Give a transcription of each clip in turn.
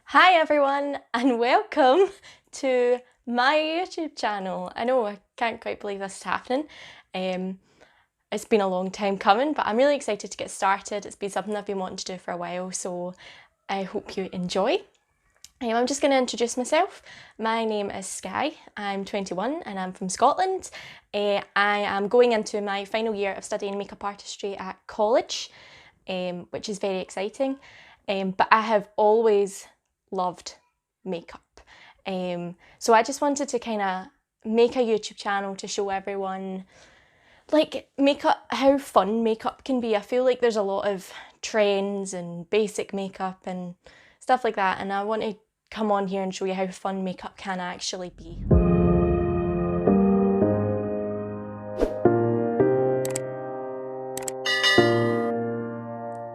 Hi everyone and welcome to my YouTube channel. I know I can't quite believe this is happening. It's been a long time coming, but I'm really excited to get started. It's been something I've been wanting to do for a while, so I hope you enjoy. I'm just going to introduce myself. My name is Sky, I'm 21 and I'm from Scotland. I am going into my final year of studying makeup artistry at college, which is very exciting. But I have always loved makeup. So I just wanted to kind of make a YouTube channel to show everyone like makeup, how fun makeup can be. I feel like there's a lot of trends and basic makeup and stuff like that, and I want to come on here and show you how fun makeup can actually be.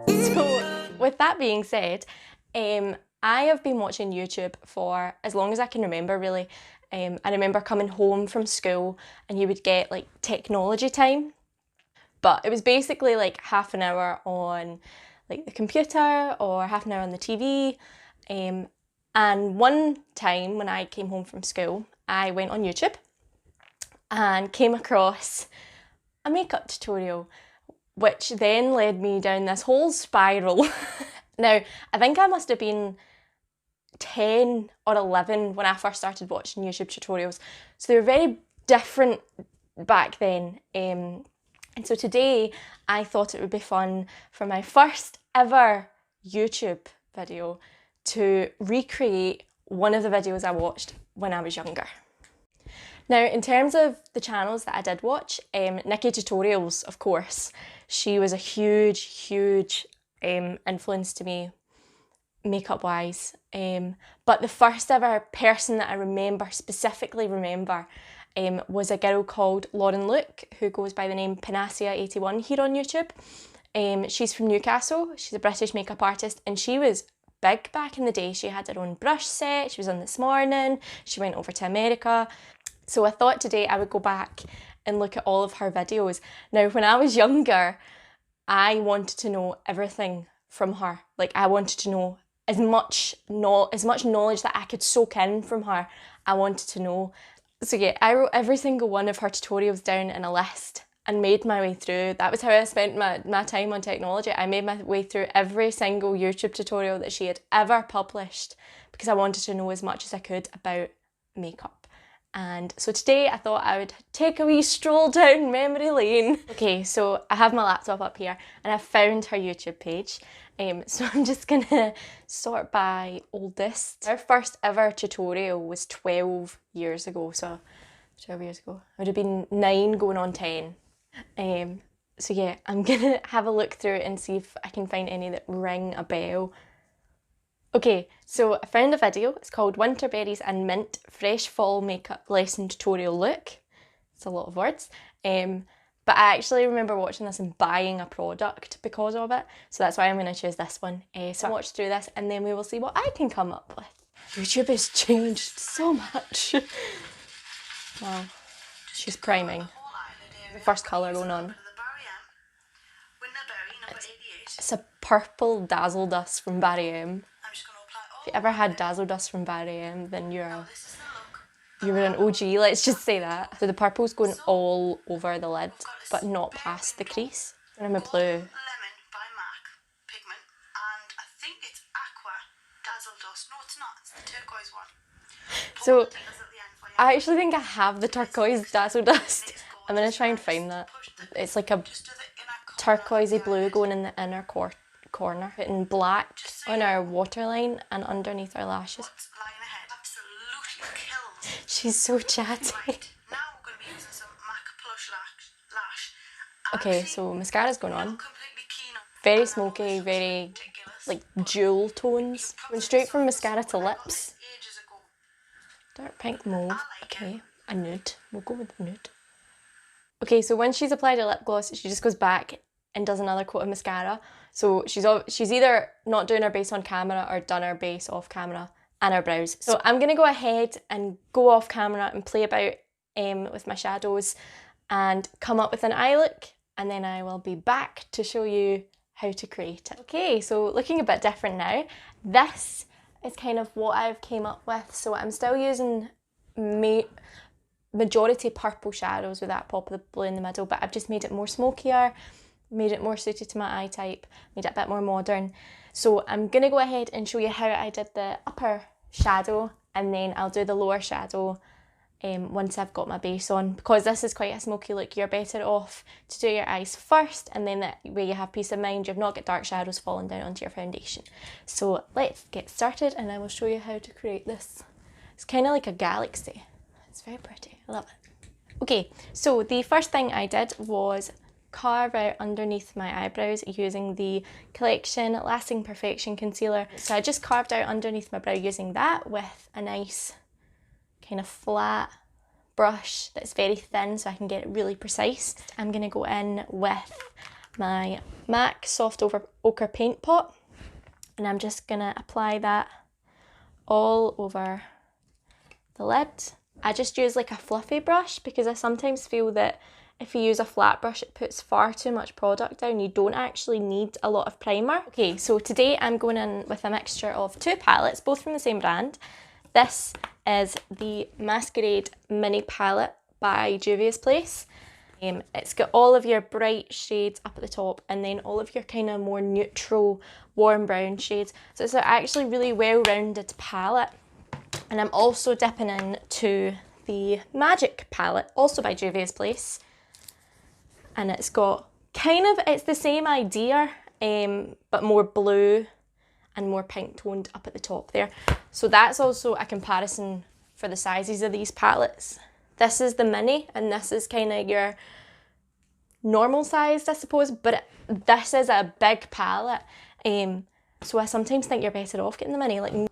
So with that being said, I have been watching YouTube for as long as I can remember, really. I remember coming home from school and you would get like technology time, but it was basically like half an hour on like the computer or half an hour on the TV. And one time when I came home from school, I went on YouTube and came across a makeup tutorial, which then led me down this whole spiral. Now, I think I must have been 10 or 11 when I first started watching YouTube tutorials, so they were very different back then. And so today I thought it would be fun for my first ever YouTube video to recreate one of the videos I watched when I was younger. Now, in terms of the channels that I did watch, Nikki Tutorials, of course, she was a huge influence to me makeup wise. But the first ever person that I specifically remember, was a girl called Loreal, who goes by the name Panacea81 here on YouTube. She's from Newcastle, she's a British makeup artist, and she was big back in the day. She had her own brush set, she was on This Morning, she went over to America. So I thought today I would go back and look at all of her videos. Now, when I was younger, I wanted to know everything from her. Like, I wanted to know as much knowledge that I could soak in from her. I wanted to know. So yeah, I wrote every single one of her tutorials down in a list and made my way through. That was how I spent my time on technology. I made my way through every single YouTube tutorial that she had ever published because I wanted to know as much as I could about makeup. And so today I thought I would take a wee stroll down memory lane. Okay, so I have my laptop up here and I found her YouTube page. So I'm just gonna sort by oldest. Our first ever tutorial was 12 years ago, so 12 years ago. I would have been 9 going on 10. So yeah, I'm gonna have a look through and see if I can find any that ring a bell. Okay, so I found a video. It's called Winter Berries and Mint Fresh Fall Makeup Lesson Tutorial Look. It's a lot of words. But I actually remember watching this and buying a product because of it. So that's why I'm going to choose this one. So I'll watch through this and then we will see what I can come up with. YouTube has changed so much. Wow, she's priming. The first colour going on. It's a purple Dazzle Dust from Barry M. If you ever had Dazzle Dust from Barry M, then you're an OG, let's just say that. So the purple's going all over the lid, but not past the crease. And I'm a blue. Lemon by MAC pigment, and I think it's Aqua Dazzle Dust. No, it's not. It's the turquoise one. So I actually think I have the turquoise Dazzle Dust. I'm gonna try and find that. It's like a turquoisey blue going in the inner corner, putting black on our waterline and underneath our lashes. She's so chatty. Right, now we're going to be using some MAC Plush Lash. Okay, so mascara's going on. Very smoky, very like jewel tones. Going straight from mascara to lips. Dark pink mauve. Okay, a nude. We'll go with nude. Okay, so when she's applied a lip gloss, she just goes back and does another coat of mascara. So she's either not doing her base on camera or done her base off camera and her brows. So I'm going to go ahead and go off camera and play about with my shadows and come up with an eye look, and then I will be back to show you how to create it. Okay, so looking a bit different now. This is kind of what I've came up with. So I'm still using majority purple shadows with that pop of the blue in the middle, but I've just made it more smokier, made it more suited to my eye type, made it a bit more modern. So I'm going to go ahead and show you how I did the upper shadow, and then I'll do the lower shadow once I've got my base on. Because this is quite a smoky look, you're better off to do your eyes first, and then that way you have peace of mind, you've not got dark shadows falling down onto your foundation. So let's get started and I will show you how to create this. It's kind of like a galaxy. It's very pretty, I love it. Okay, so the first thing I did was carve out underneath my eyebrows using the Collection Lasting Perfection Concealer. So I just carved out underneath my brow using that with a nice kind of flat brush that's very thin so I can get it really precise. I'm going to go in with my MAC Soft Ochre Paint Pot, and I'm just going to apply that all over the lid. I just use like a fluffy brush because I sometimes feel that if you use a flat brush it puts far too much product down. You don't actually need a lot of primer. Okay, so today I'm going in with a mixture of two palettes, both from the same brand. This is the Masquerade Mini Palette by Juvias Place. It's got all of your bright shades up at the top and then all of your kind of more neutral warm brown shades. So it's actually really well-rounded palette. And I'm also dipping into the Magic palette, also by Juvia's Place. And it's got it's the same idea, but more blue and more pink toned up at the top there. So that's also a comparison for the sizes of these palettes. This is the mini and this is kind of your normal sized, I suppose, but this is a big palette. So I sometimes think you're better off getting the mini. Like,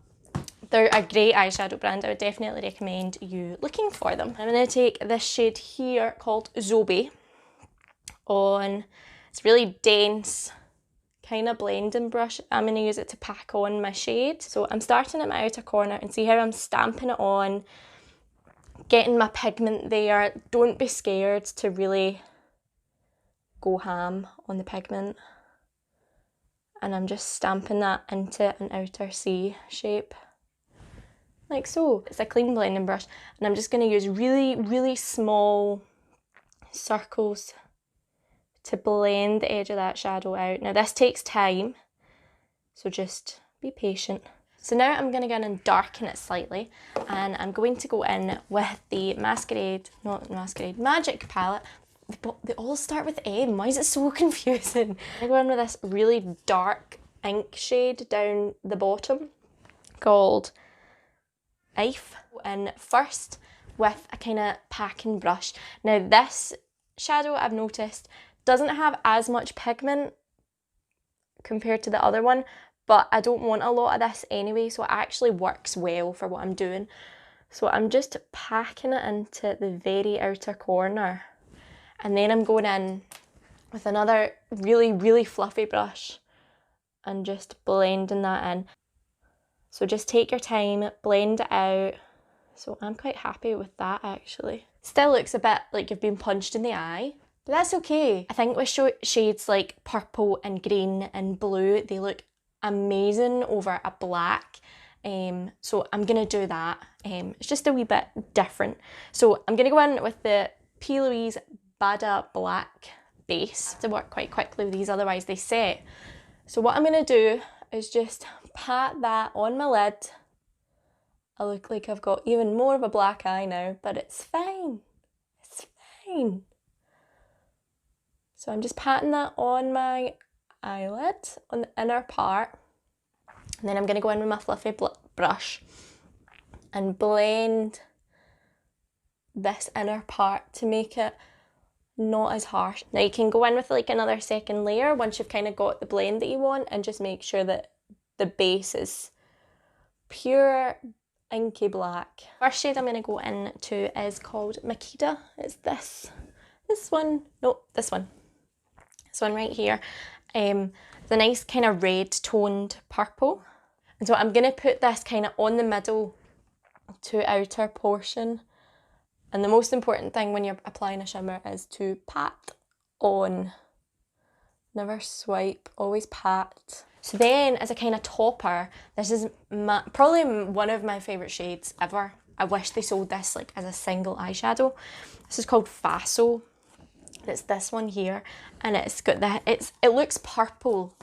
they're a great eyeshadow brand. I would definitely recommend you looking for them. I'm going to take this shade here called Zobe on. It's really dense, kind of blending brush. I'm going to use it to pack on my shade. So I'm starting at my outer corner and see how I'm stamping it on, getting my pigment there. Don't be scared to really go ham on the pigment. And I'm just stamping that into an outer C shape. Like so. It's a clean blending brush and I'm just going to use really, really small circles to blend the edge of that shadow out. Now this takes time, so just be patient. So now I'm going to go in and darken it slightly, and I'm going to go in with the Magic palette. They all start with M, why is it so confusing? I go in with this really dark ink shade down the bottom called Ife, and first with a kind of packing brush. Now this shadow, I've noticed, doesn't have as much pigment compared to the other one, but I don't want a lot of this anyway, so it actually works well for what I'm doing. So I'm just packing it into the very outer corner, and then I'm going in with another really, really fluffy brush and just blending that in. So just take your time, blend it out. So I'm quite happy with that actually. Still looks a bit like you've been punched in the eye, but that's okay. I think with shades like purple and green and blue, they look amazing over a black. So I'm gonna do that. It's just a wee bit different. So I'm gonna go in with the P. Louise Badda black base. I have to work quite quickly with these, otherwise they set. So what I'm gonna do is just pat that on my lid. I look like I've got even more of a black eye now, but it's fine. It's fine. So I'm just patting that on my eyelid, on the inner part. And then I'm going to go in with my fluffy brush and blend this inner part to make it not as harsh. Now you can go in with like another second layer once you've kind of got the blend that you want, and just make sure that the base is pure inky black. First shade I'm going to go into is called Makita. It's this one, no, this one right here. The nice kind of red toned purple. And so I'm going to put this kind of on the middle to outer portion. And the most important thing when you're applying a shimmer is to pat on. Never swipe, always pat. So then as a kind of topper, this is probably one of my favourite shades ever. I wish they sold this like as a single eyeshadow. This is called Faso. It's this one here, and it's got that, it looks purple,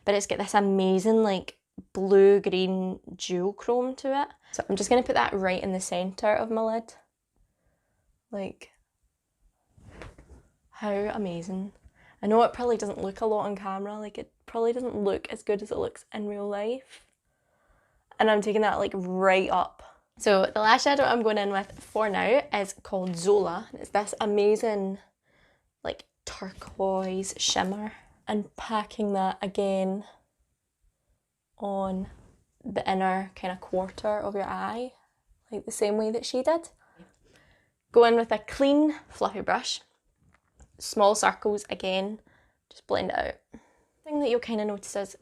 but it's got this amazing like blue-green jewel chrome to it. So I'm just going to put that right in the centre of my lid. Like, how amazing. I know it probably doesn't look a lot on camera, like it probably doesn't look as good as it looks in real life. And I'm taking that like right up. So the last shadow I'm going in with for now is called Zola. It's this amazing like turquoise shimmer, and packing that again on the inner kind of quarter of your eye, like the same way that she did. Go in with a clean fluffy brush, small circles again, just blend it out. The thing that you'll kind of notice is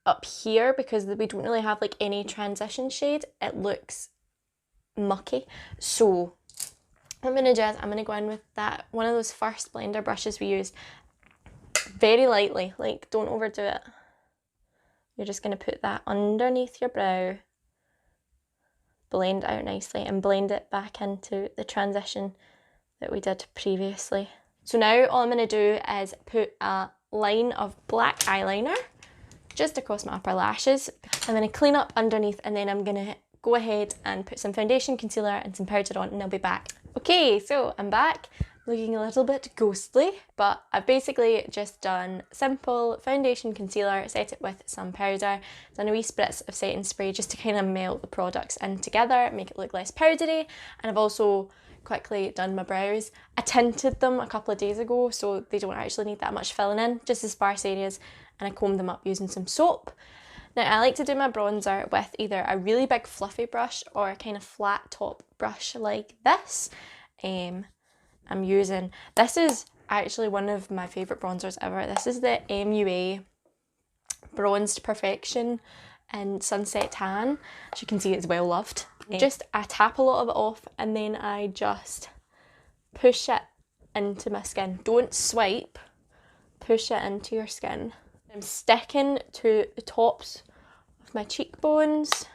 up here, because we don't really have like any transition shade, it looks mucky. So what I'm going to do is I'm going to go in with that, one of those first blender brushes we used, very lightly, like don't overdo it. You're just going to put that underneath your brow, blend out nicely, and blend it back into the transition that we did previously. So now all I'm going to do is put a line of black eyeliner just across my upper lashes. I'm going to clean up underneath, and then I'm going to go ahead and put some foundation, concealer and some powder on, and I'll be back. Okay, so I'm back, looking a little bit ghostly, but I've basically just done simple foundation, concealer, set it with some powder, done a wee spritz of setting spray just to kind of melt the products in together, make it look less powdery, and I've also quickly done my brows. I tinted them a couple of days ago, so they don't actually need that much filling in, just the sparse areas, and I combed them up using some soap. Now I like to do my bronzer with either a really big fluffy brush or a kind of flat top brush like this. I'm using, this is actually one of my favourite bronzers ever. This is the MUA Bronzed Perfection in Sunset Tan. As you can see, it's well loved. Just, I tap a lot of it off, and then I just push it into my skin. Don't swipe, push it into your skin. I'm sticking to the tops of my cheekbones,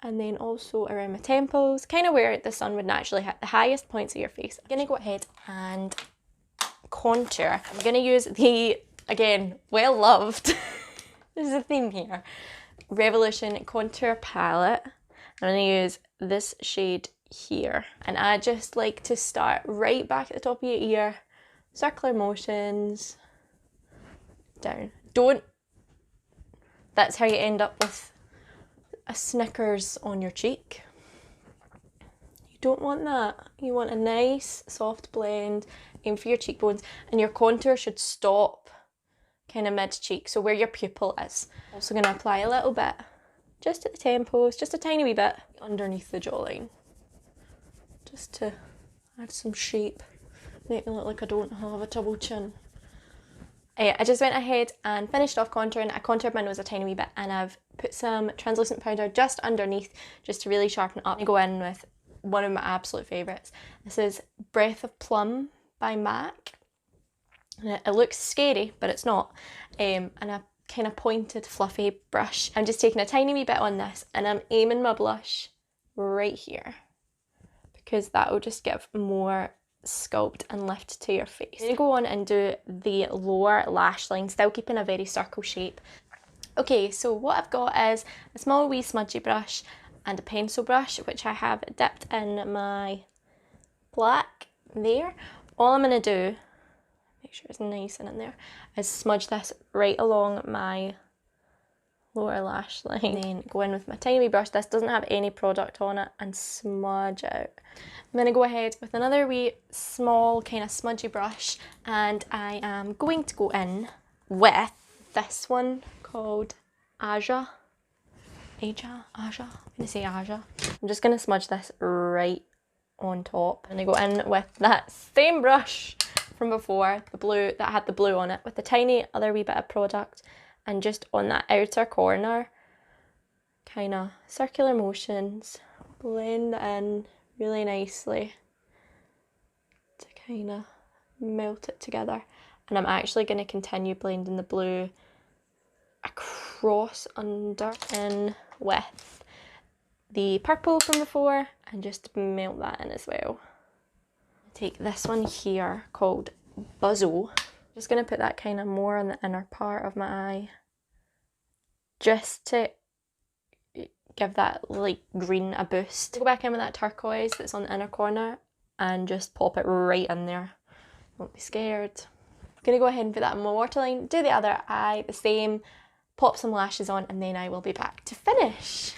and then also around my temples, kind of where the sun would naturally hit the highest points of your face. I'm going to go ahead and contour. I'm going to use the, again, well loved, there's a theme here, Revolution Contour Palette. I'm going to use this shade here, and I just like to start right back at the top of your ear, circular motions, down. Don't, that's how you end up with a Snickers on your cheek. You don't want that. You want a nice soft blend. Aim for your cheekbones, and your contour should stop kind of mid-cheek, so where your pupil is. Also going to apply a little bit just at the temples, just a tiny wee bit underneath the jawline, just to add some shape, make me look like I don't have a double chin. I just went ahead and finished off contouring. I contoured my nose a tiny wee bit, and I've put some translucent powder just underneath just to really sharpen up. I go in with one of my absolute favourites. This is Breath of Plum by MAC. It looks scary, but it's not. And a kind of pointed fluffy brush. I'm just taking a tiny wee bit on this, and I'm aiming my blush right here, because that will just give more sculpt and lift to your face. I'm going to go on and do the lower lash line, still keeping a very circle shape. Okay, so what I've got is a small wee smudgy brush and a pencil brush, which I have dipped in my black there. All I'm going to do, make sure it's nice and in there, is smudge this right along my lower lash line. And then go in with my tiny wee brush, this doesn't have any product on it, and smudge out. I'm going to go ahead with another wee small kind of smudgy brush, and I am going to go in with this one called Aja. I'm going to say Aja. I'm just going to smudge this right on top, and I go in with that same brush from before, the blue that had the blue on it, with a tiny other wee bit of product, and just on that outer corner, kind of circular motions, blend in really nicely to kind of melt it together. And I'm actually going to continue blending the blue across cross under in with the purple from before and just melt that in as well. Take this one here called Buzzo. Just going to put that kind of more on the inner part of my eye, just to give that like green a boost. Go back in with that turquoise that's on the inner corner and just pop it right in there. Don't be scared. I'm going to go ahead and put that in my waterline, do the other eye the same, pop some lashes on, and then I will be back to finish.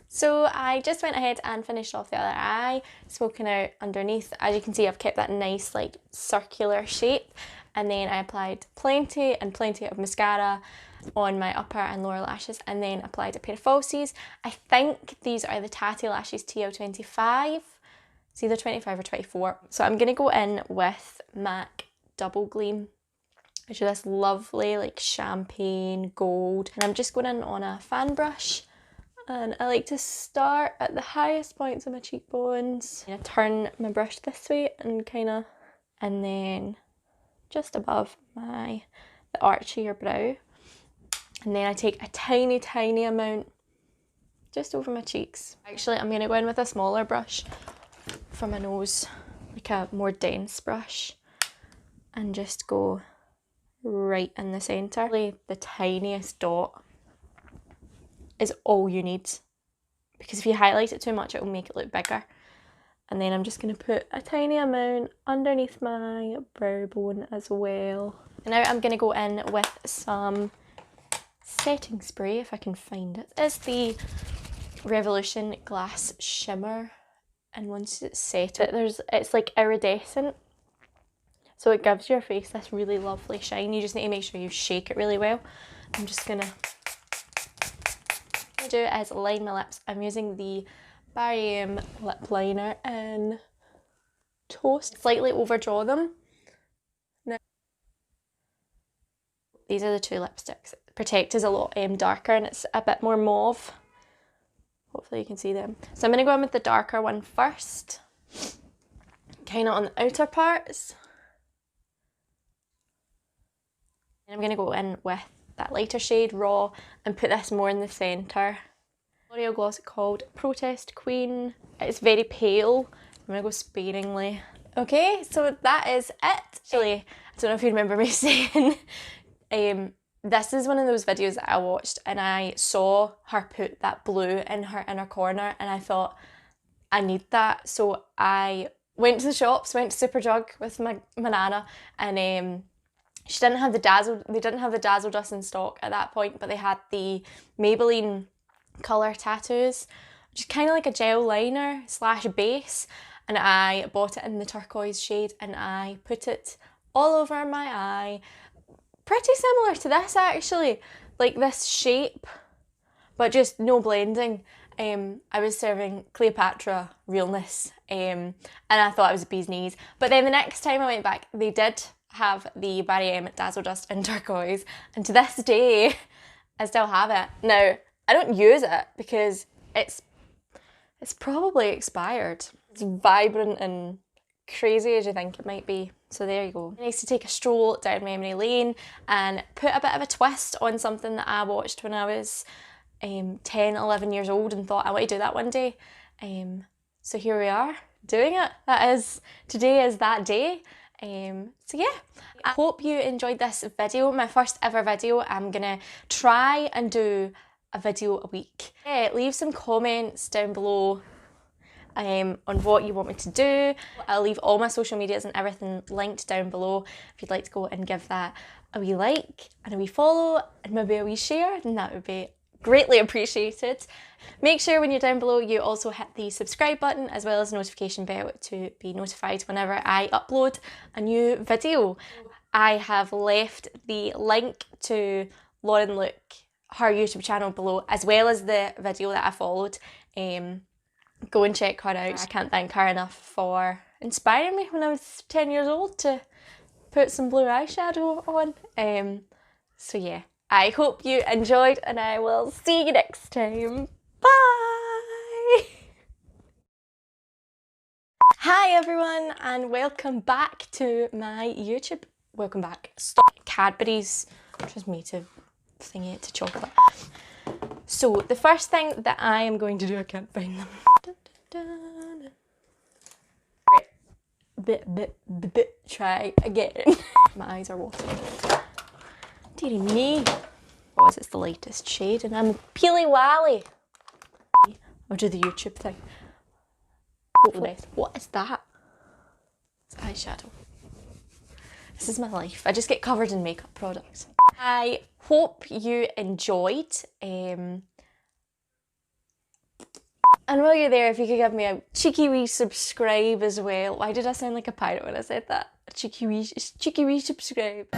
So I just went ahead and finished off the other eye, smoking out underneath. As you can see, I've kept that nice like circular shape, and then I applied plenty and plenty of mascara on my upper and lower lashes, and then applied a pair of falsies. I think these are the Tatti lashes TL25. It's either 25 or 24. So I'm gonna go in with MAC Doublegleam, which is this lovely like champagne gold, and I'm just going in on a fan brush. And I like to start at the highest points of my cheekbones. I turn my brush this way and and then just above the arch of your brow. And then I take a tiny, tiny amount just over my cheeks. Actually, I'm gonna go in with a smaller brush for my nose, like a more dense brush, and just go right in the centre. Really, the tiniest dot is all you need, because if you highlight it too much, it will make it look bigger. And then I'm just going to put a tiny amount underneath my brow bone as well. And now I'm going to go in with some setting spray, if I can find it. It's the Revolution Glass Shimmer, and once it's set, it's like iridescent, so it gives your face this really lovely shine. You just need to make sure you shake it really well. I'm just going to do is line my lips. I'm using the lip liner in Toast. Slightly overdraw them. Now, these are the two lipsticks. Protect is a lot darker and it's a bit more mauve. Hopefully you can see them. So I'm going to go in with the darker one first, kind of on the outer parts. And I'm going to go in with that lighter shade, Raw, and put this more in the centre. L'Oreal gloss called Protest Queen. It's very pale. I'm going to go sparingly. Okay, so that is it. Actually, I don't know if you remember me saying, this is one of those videos that I watched and I saw her put that blue in her inner corner and I thought, I need that. So I went to the shops, went to Superdrug with my nana, and she didn't have they didn't have the Dazzle Dust in stock at that point, but they had the Maybelline colour tattoos, which is kind of like a gel liner slash base, and I bought it in the turquoise shade and I put it all over my eye. Pretty similar to this actually, like this shape, but just no blending. I was serving Cleopatra realness, and I thought it was a bee's knees. But then the next time I went back, they did have the Barry M Dazzle Dust in turquoise, and to this day I still have it. Now I don't use it because it's probably expired. It's vibrant and crazy as you think it might be. So there you go. Nice to take a stroll down memory lane and put a bit of a twist on something that I watched when I was 10, 11 years old and thought I want to do that one day. So here we are doing it. Today is that day. So yeah, I hope you enjoyed this video, my first ever video. I'm gonna try and do a video a week. Yeah, leave some comments down below on what you want me to do. I'll leave all my social medias and everything linked down below if you'd like to go and give that a wee like and a wee follow and maybe a wee share, then that would be greatly appreciated. Make sure when you're down below you also hit the subscribe button as well as the notification bell to be notified whenever I upload a new video. I have left the link to Lauren Look, her YouTube channel below, as well as the video that I followed. Go and check her out. I can't thank her enough for inspiring me when I was 10 years old to put some blue eyeshadow on. So yeah, I hope you enjoyed and I will see you next time. Bye! Hi everyone and welcome back to my YouTube. Welcome back. Stop Cadbury's. Just me to thingy to chocolate. So the first thing that I am going to do, I can't find them. Try again. My eyes are watering. Dearie me. Because it's the lightest shade and I'm peely wally. I'll do the YouTube thing. What is that? It's eyeshadow. This is my life. I just get covered in makeup products. I hope you enjoyed. And while you're there, if you could give me a cheeky wee subscribe as well. Why did I sound like a pirate when I said that? A cheeky wee subscribe.